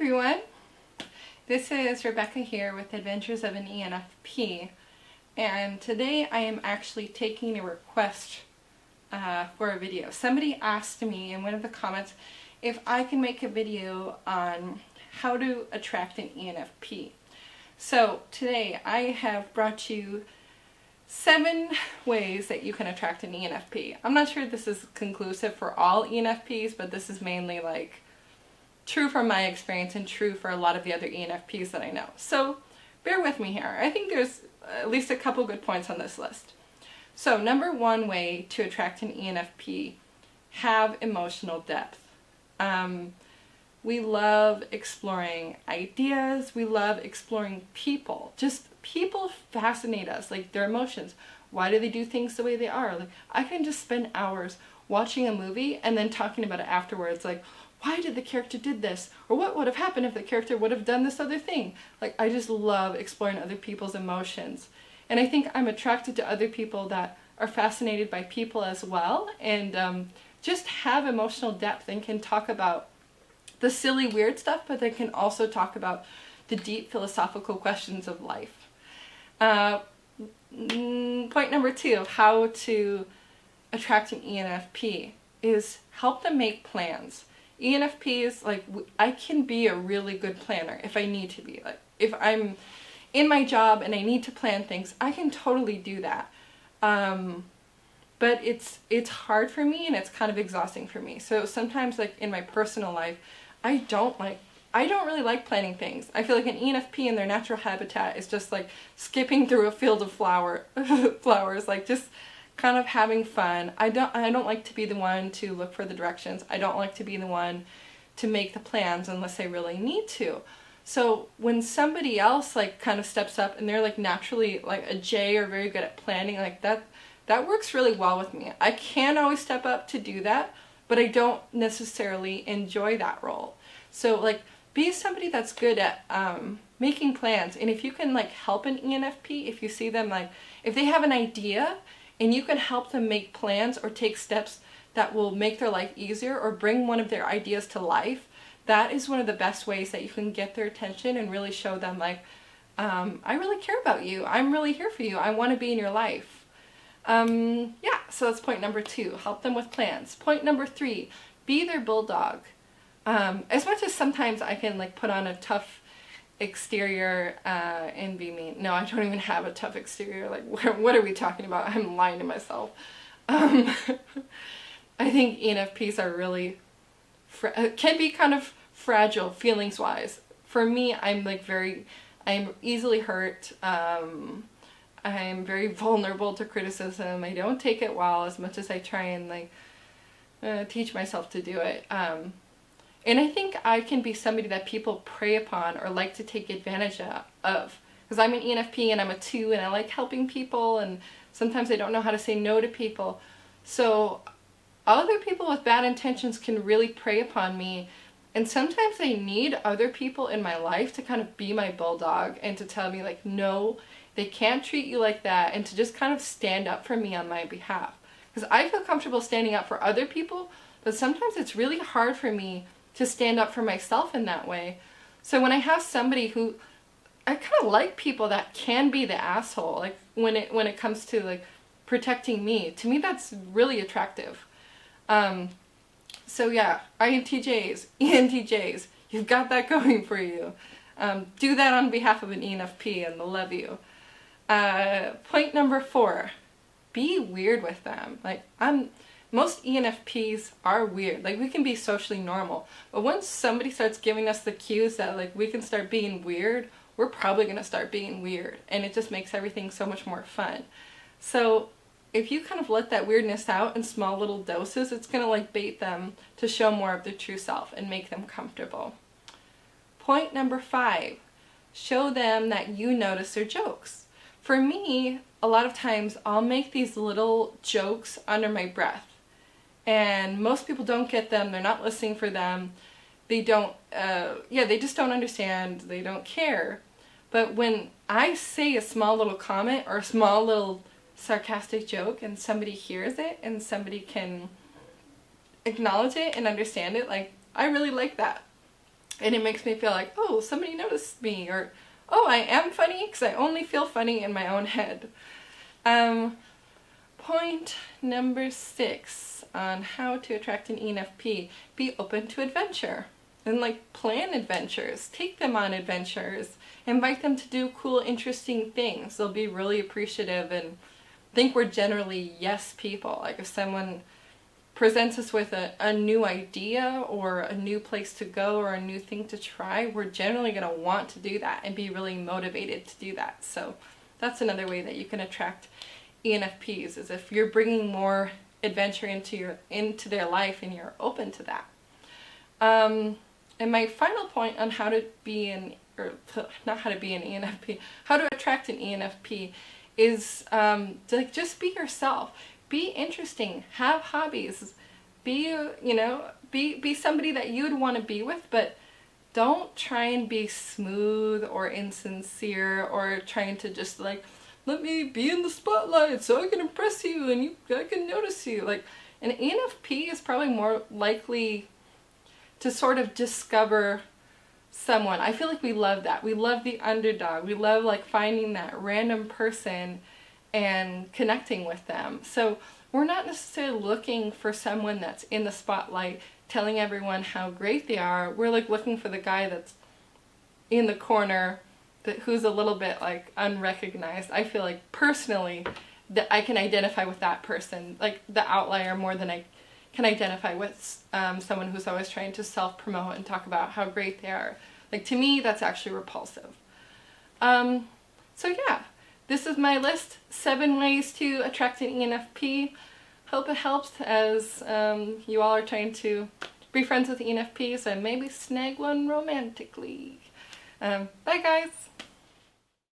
everyone, this is Rebecca here with Adventures of an ENFP, and today I am actually taking a request for a video. Somebody asked me in one of the comments if I can make a video on how to attract an ENFP. So today I have brought you 7 ways that you can attract an ENFP. I'm not sure this is conclusive for all ENFPs, but this is mainly like true from my experience and true for a lot of the other ENFPs that I know. So bear with me here. I think there's at least a couple good points on this list. So number 1 way to attract an ENFP, have emotional depth. We love exploring ideas. We love exploring people. Just people fascinate us, like their emotions. Why do they do things the way they are? Like I can just spend hours watching a movie and then talking about it afterwards, like why did the character did this? Or what would have happened if the character would have done this other thing? Like I just love exploring other people's emotions. And I think I'm attracted to other people that are fascinated by people as well, and just have emotional depth and can talk about the silly weird stuff, but they can also talk about the deep philosophical questions of life. Point number 2 of how to attract an ENFP is help them make plans. ENFPs, like, I can be a really good planner if I need to be. Like, if I'm in my job and I need to plan things, I can totally do that. But it's hard for me and it's kind of exhausting for me. So sometimes, like, in my personal life, I don't really like planning things. I feel like an ENFP in their natural habitat is just like skipping through a field of flowers, like just kind of having fun. I don't like to be the one to look for the directions. I don't like to be the one to make the plans unless I really need to. So when somebody else like kind of steps up and they're like naturally like a J or very good at planning, like that works really well with me. I can always step up to do that, but I don't necessarily enjoy that role. So like be somebody that's good at making plans, and if you can like help an ENFP, if you see them like if they have an idea and you can help them make plans or take steps that will make their life easier or bring one of their ideas to life, that is one of the best ways that you can get their attention and really show them like, I really care about you. I'm really here for you. I want to be in your life. Yeah, so that's point number 2. Help them with plans. Point number 3, be their bulldog. As much as sometimes I can like put on a tough exterior and be mean. No, I don't even have a tough exterior. Like what are we talking about? I'm lying to myself. I think ENFPs are really can be kind of fragile feelings wise. For me, I'm easily hurt. I'm very vulnerable to criticism. I don't take it well as much as I try and like teach myself to do it. And I think I can be somebody that people prey upon or like to take advantage of. Because I'm an ENFP and I'm a 2 and I like helping people, and sometimes I don't know how to say no to people. So other people with bad intentions can really prey upon me. And sometimes I need other people in my life to kind of be my bulldog and to tell me like, no, they can't treat you like that, and to just kind of stand up for me on my behalf. Because I feel comfortable standing up for other people, but sometimes it's really hard for me to stand up for myself in that way. So when I have somebody who, I kind of like people that can be the asshole, like when it comes to like protecting me, to me that's really attractive. So yeah, INTJs, ENTJs, you've got that going for you. Do that on behalf of an ENFP and they'll love you. Point number 4, be weird with them. Like most ENFPs are weird. Like we can be socially normal, but once somebody starts giving us the cues that like we can start being weird, we're probably going to start being weird, and it just makes everything so much more fun. So if you kind of let that weirdness out in small little doses, it's going to like bait them to show more of their true self and make them comfortable. Point number 5, show them that you notice their jokes. For me, a lot of times I'll make these little jokes under my breath, and most people don't get them. They're not listening for them. They don't, they just don't understand. They don't care. But when I say a small little comment or a small little sarcastic joke and somebody hears it and somebody can acknowledge it and understand it, like I really like that. And it makes me feel like, oh, somebody noticed me, or oh, I am funny because I only feel funny in my own head. Point number 6 on how to attract an ENFP: be open to adventure. And like, plan adventures, take them on adventures, invite them to do cool, interesting things. They'll be really appreciative, and think we're generally yes people. Like, if someone presents us with a new idea or a new place to go or a new thing to try, we're generally going to want to do that and be really motivated to do that. So that's another way that you can attract ENFPs, is if you're bringing more adventure into their life and you're open to that. And my final point on how to be not how to be an ENFP, how to attract an ENFP is to just be yourself. Be interesting, have hobbies, be somebody that you'd want to be with, but don't try and be smooth or insincere or trying to just like, let me be in the spotlight so I can impress you and I can notice you. Like, an ENFP is probably more likely to sort of discover someone. I feel like we love that. We love the underdog. We love like finding that random person and connecting with them. So we're not necessarily looking for someone that's in the spotlight telling everyone how great they are. We're like looking for the guy that's in the corner, who's a little bit like unrecognized. I feel like personally that I can identify with that person, like the outlier, more than I can identify with someone who's always trying to self-promote and talk about how great they are. Like, to me, that's actually repulsive. So yeah, this is my list, 7 ways to attract an ENFP. Hope it helps as you all are trying to be friends with ENFPs and maybe snag one romantically. Bye guys!